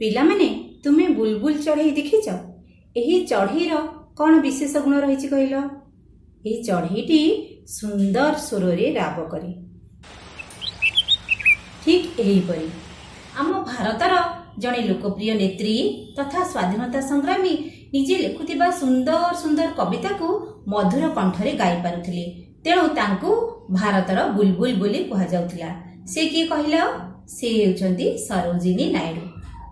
ପିଲାମାନେ ତୁମେ ବୁଲବୁଲ ଚଢ଼େଇ ଦେଖିଛ? ଏହି ଚଢ଼େଇର କ'ଣ ବିଶେଷ ଗୁଣ ରହିଛି କହିଲ? ଏହି ଚଢ଼େଇଟି ସୁନ୍ଦର ସ୍ୱରରେ ରାବ କରେ। ଠିକ୍ ଏହିପରି ଆମ ଭାରତର ଜଣେ ଲୋକପ୍ରିୟ ନେତ୍ରୀ ତଥା ସ୍ୱାଧୀନତା ସଂଗ୍ରାମୀ ନିଜେ ଲେଖୁଥିବା ସୁନ୍ଦର ସୁନ୍ଦର କବିତାକୁ ମଧୁର କଣ୍ଠରେ ଗାଇ ପାରୁଥିଲେ। ତେଣୁ ତାଙ୍କୁ ଭାରତର ବୁଲବୁଲ ବୋଲି କୁହାଯାଉଥିଲା। ସେ କିଏ କହିଲ? ସେ ହେଉଛନ୍ତି ସରୋଜିନୀ ନାଇଡୁ।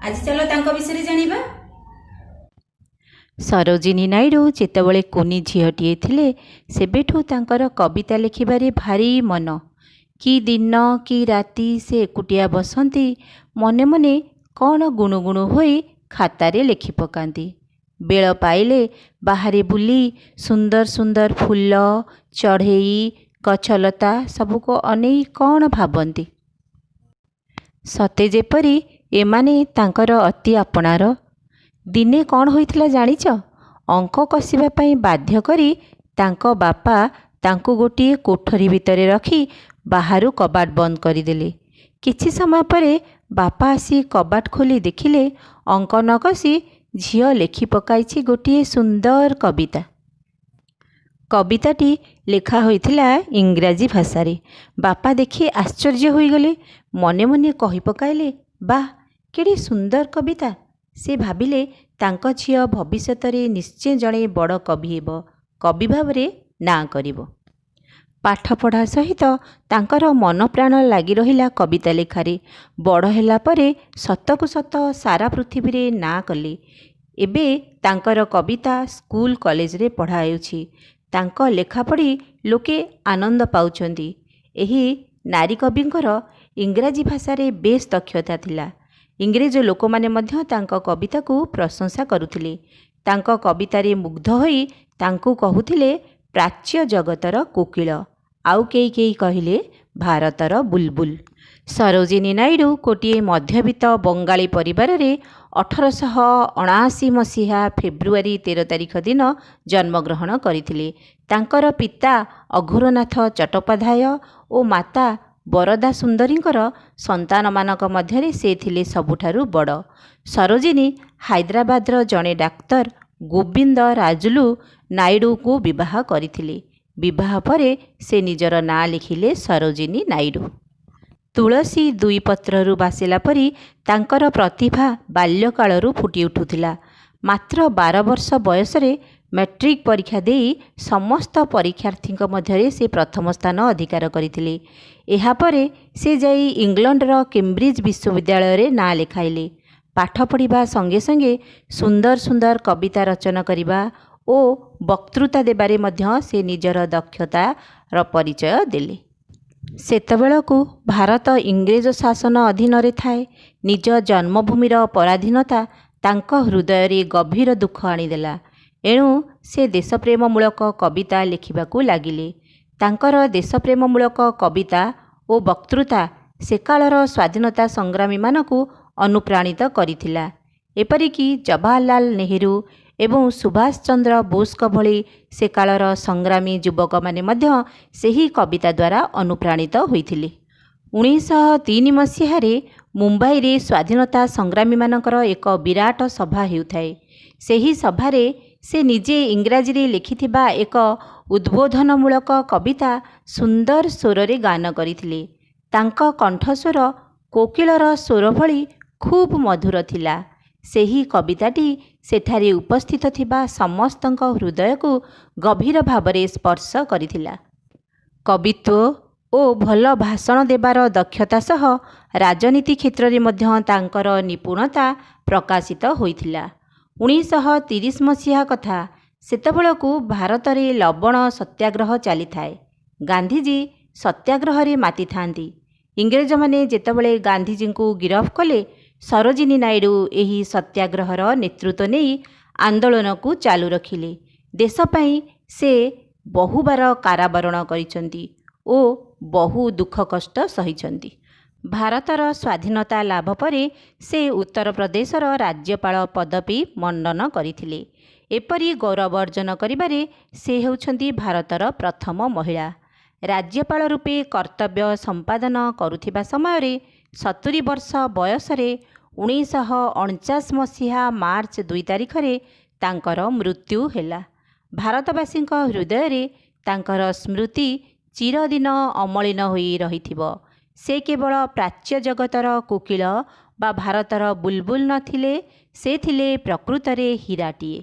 ଆଜି ଚାଲ ତାଙ୍କ ବିଷୟରେ ଜାଣିବା। ସରୋଜିନୀ ନାଇଡୁ ଯେତେବେଳେ କୁନି ଝିଅଟିଏ ଥିଲେ ସେବେଠୁ ତାଙ୍କର କବିତା ଲେଖିବାରେ ଭାରି ମନ। କି ଦିନ କି ରାତି ସେ ଏକୁଟିଆ ବସନ୍ତି, ମନେ ମନେ କ'ଣ ଗୁଣୁଗୁଣୁ ହୋଇ ଖାତାରେ ଲେଖି ପକାନ୍ତି। ବେଳ ପାଇଲେ ବାହାରେ ବୁଲି ସୁନ୍ଦର ସୁନ୍ଦର ଫୁଲ, ଚଢ଼େଇ, ଗଛଲତା ସବୁକୁ ଅନେଇ କ'ଣ ଭାବନ୍ତି। ସତେ ଯେପରି ଏମାନେ ତାଙ୍କର ଅତି ଆପଣାର। ଦିନେ କ'ଣ ହୋଇଥିଲା ଜାଣିଛ? ଅଙ୍କ କଷିବା ପାଇଁ ବାଧ୍ୟ କରି ତାଙ୍କ ବାପା ତାଙ୍କୁ ଗୋଟିଏ କୋଠରୀ ଭିତରେ ରଖି ବାହାରୁ କବାଟ ବନ୍ଦ କରିଦେଲେ। କିଛି ସମୟ ପରେ ବାପା ଆସି କବାଟ ଖୋଲି ଦେଖିଲେ ଅଙ୍କ ନ କଷି ଝିଅ ଲେଖି ପକାଇଛି ଗୋଟିଏ ସୁନ୍ଦର କବିତା। କବିତାଟି ଲେଖା ହୋଇଥିଲା ଇଂରାଜୀ ଭାଷାରେ। ବାପା ଦେଖି ଆଶ୍ଚର୍ଯ୍ୟ ହୋଇଗଲେ। ମନେ ମନେ କହି ପକାଇଲେ, ବାଃ, କେଡ଼େ ସୁନ୍ଦର କବିତା। ସେ ଭାବିଲେ ତାଙ୍କ ଝିଅ ଭବିଷ୍ୟତରେ ନିଶ୍ଚୟ ଜଣେ ବଡ଼ କବି ହେବ, କବି ଭାବରେ ନାଁ କରିବ। ପାଠପଢ଼ା ସହିତ ତାଙ୍କର ମନ ପ୍ରାଣ ଲାଗି ରହିଲା କବିତା ଲେଖାରେ। ବଡ଼ ହେଲା ପରେ ସତକୁ ସତ ସାରା ପୃଥିବୀରେ ନାଁ କଲେ। ଏବେ ତାଙ୍କର କବିତା ସ୍କୁଲ କଲେଜରେ ପଢ଼ା ହେଉଛି। ତାଙ୍କ ଲେଖା ପଢ଼ି ଲୋକେ ଆନନ୍ଦ ପାଉଛନ୍ତି। ଏହି ନାରୀ କବିଙ୍କର ଇଂରାଜୀ ଭାଷାରେ ବେଶ୍ ଦକ୍ଷତା ଥିଲା। ଇଂରେଜ ଲୋକମାନେ ମଧ୍ୟ ତାଙ୍କ କବିତାକୁ ପ୍ରଶଂସା କରୁଥିଲେ। ତାଙ୍କ କବିତାରେ ମୁଗ୍ଧ ହୋଇ ତାଙ୍କୁ କହୁଥିଲେ ପ୍ରାଚ୍ୟ ଜଗତର କୋକିଳ। ଆଉ କେହି କହିଲେ ଭାରତର ବୁଲବୁଲ। ସରୋଜିନୀ ନାଇଡୁ ଗୋଟିଏ ମଧ୍ୟବିତ୍ତ ବଙ୍ଗାଳୀ ପରିବାରରେ 1879 ମସିହା ଫେବୃଆରୀ 13 ତାରିଖ ଦିନ ଜନ୍ମଗ୍ରହଣ କରିଥିଲେ। ତାଙ୍କର ପିତା ଅଘୋରନାଥ ଚଟ୍ଟୋପାଧ୍ୟାୟ ଓ ମାତା ବରଦା ସୁନ୍ଦରୀଙ୍କର ସନ୍ତାନମାନଙ୍କ ମଧ୍ୟରେ ସେ ଥିଲେ ସବୁଠାରୁ ବଡ଼। ସରୋଜିନୀ ହାଇଦ୍ରାବାଦର ଜଣେ ଡାକ୍ତର ଗୋବିନ୍ଦ ରାଜୁଲୁ ନାଇଡୁଙ୍କୁ ବିବାହ କରିଥିଲେ। ବିବାହ ପରେ ସେ ନିଜର ନାଁ ଲେଖିଲେ ସରୋଜିନୀ ନାଇଡୁ। ତୁଳସୀ ଦୁଇ ପତ୍ରରୁ ବାସିଲା ପରି ତାଙ୍କର ପ୍ରତିଭା ବାଲ୍ୟକାଳରୁ ଫୁଟି ଉଠୁଥିଲା। ମାତ୍ର 12 ବର୍ଷ ବୟସରେ ମ୍ୟାଟ୍ରିକ ପରୀକ୍ଷା ଦେଇ ସମସ୍ତ ପରୀକ୍ଷାର୍ଥୀଙ୍କ ମଧ୍ୟରେ ସେ ପ୍ରଥମ ସ୍ଥାନ ଅଧିକାର କରିଥିଲେ। ଏହାପରେ ସେ ଯାଇ ଇଂଲଣ୍ଡର କେମ୍ବ୍ରିଜ ବିଶ୍ୱବିଦ୍ୟାଳୟରେ ନାଁ ଲେଖାଇଲେ। ପାଠ ପଢ଼ିବା ସଙ୍ଗେ ସଙ୍ଗେ ସୁନ୍ଦର ସୁନ୍ଦର କବିତା ରଚନା କରିବା ଓ ବକ୍ତୃତା ଦେବାରେ ମଧ୍ୟ ସେ ନିଜର ଦକ୍ଷତାର ପରିଚୟ ଦେଲେ। ସେତେବେଳକୁ ଭାରତ ଇଂରେଜ ଶାସନ ଅଧୀନରେ ଥାଏ। ନିଜ ଜନ୍ମଭୂମିର ପରାଧୀନତା ତାଙ୍କ ହୃଦୟରେ ଗଭୀର ଦୁଃଖ ଆଣିଦେଲା। ଏଣୁ ସେ ଦେଶପ୍ରେମମୂଳକ କବିତା ଲେଖିବାକୁ ଲାଗିଲେ। ତାଙ୍କର ଦେଶପ୍ରେମମୂଳକ କବିତା ଓ ବକ୍ତୃତା ସେକାଳର ସ୍ୱାଧୀନତା ସଂଗ୍ରାମୀମାନଙ୍କୁ ଅନୁପ୍ରାଣିତ କରିଥିଲା। ଏପରିକି ଜବାହରଲାଲ ନେହେରୁ ଏବଂ ସୁଭାଷ ଚନ୍ଦ୍ର ବୋଷଙ୍କ ଭଳି ସେକାଳର ସଂଗ୍ରାମୀ ଯୁବକମାନେ ମଧ୍ୟ ସେହି କବିତା ଦ୍ୱାରା ଅନୁପ୍ରାଣିତ ହୋଇଥିଲେ। 1903 ମସିହାରେ ମୁମ୍ବାଇରେ ସ୍ୱାଧୀନତା ସଂଗ୍ରାମୀମାନଙ୍କର ଏକ ବିରାଟ ସଭା ହେଉଥାଏ। ସେହି ସଭାରେ ସେ ନିଜେ ଇଂରାଜୀରେ ଲେଖିଥିବା ଏକ ଉଦ୍ବୋଧନମୂଳକ କବିତା ସୁନ୍ଦର ସ୍ୱରରେ ଗାନ କରିଥିଲେ। ତାଙ୍କ କଣ୍ଠସ୍ୱର କୋକିଳର ସ୍ୱର ଭଳି ଖୁବ୍ ମଧୁର ଥିଲା। ସେହି କବିତାଟି ସେଠାରେ ଉପସ୍ଥିତ ଥିବା ସମସ୍ତଙ୍କ ହୃଦୟକୁ ଗଭୀର ଭାବରେ ସ୍ପର୍ଶ କରିଥିଲା। କବିତ୍ୱ ଓ ଭଲ ଭାଷଣ ଦେବାର ଦକ୍ଷତା ସହ ରାଜନୀତି କ୍ଷେତ୍ରରେ ମଧ୍ୟ ତାଙ୍କର ନିପୁଣତା ପ୍ରକାଶିତ ହୋଇଥିଲା। 1930 ମସିହା କଥା। ସେତେବେଳକୁ ଭାରତରେ ଲବଣ ସତ୍ୟାଗ୍ରହ ଚାଲିଥାଏ। ଗାନ୍ଧିଜୀ ସତ୍ୟାଗ୍ରହରେ ମାତିଥାନ୍ତି। ଇଂରେଜମାନେ ଯେତେବେଳେ ଗାନ୍ଧିଜୀଙ୍କୁ ଗିରଫ କଲେ, ସରୋଜିନୀ ନାଇଡୁ ଏହି ସତ୍ୟାଗ୍ରହର ନେତୃତ୍ୱ ନେଇ ଆନ୍ଦୋଳନକୁ ଚାଲୁ ରଖିଲେ। ଦେଶ ପାଇଁ ସେ ବହୁବାର କାରାବରଣ କରିଛନ୍ତି ଓ ବହୁ ଦୁଃଖ କଷ୍ଟ ସହିଛନ୍ତି। ଭାରତର ସ୍ୱାଧୀନତା ଲାଭ ପରେ ସେ ଉତ୍ତରପ୍ରଦେଶର ରାଜ୍ୟପାଳ ପଦବୀ ମଣ୍ଡନ କରିଥିଲେ। ଏପରି ଗୌରବ ଅର୍ଜନ କରିବାରେ ସେ ହେଉଛନ୍ତି ଭାରତର ପ୍ରଥମ ମହିଳା। ରାଜ୍ୟପାଳ ରୂପେ କର୍ତ୍ତବ୍ୟ ସମ୍ପାଦନ କରୁଥିବା ସମୟରେ 70 ବର୍ଷ ବୟସରେ 1949 ମସିହା ମାର୍ଚ୍ଚ 2 ତାରିଖରେ ତାଙ୍କର ମୃତ୍ୟୁ ହେଲା। ଭାରତବାସୀଙ୍କ ହୃଦୟରେ ତାଙ୍କର ସ୍ମୃତି ଚିରଦିନ ଅମଳିନ ହୋଇ ରହିଥିବ। ସେ କେବଳ ପ୍ରାଚ୍ୟ ଜଗତର କୋକିଳ ବା ଭାରତର ବୁଲବୁଲ ନଥିଲେ, ସେ ଥିଲେ ପ୍ରକୃତରେ ହୀରାଟିଏ।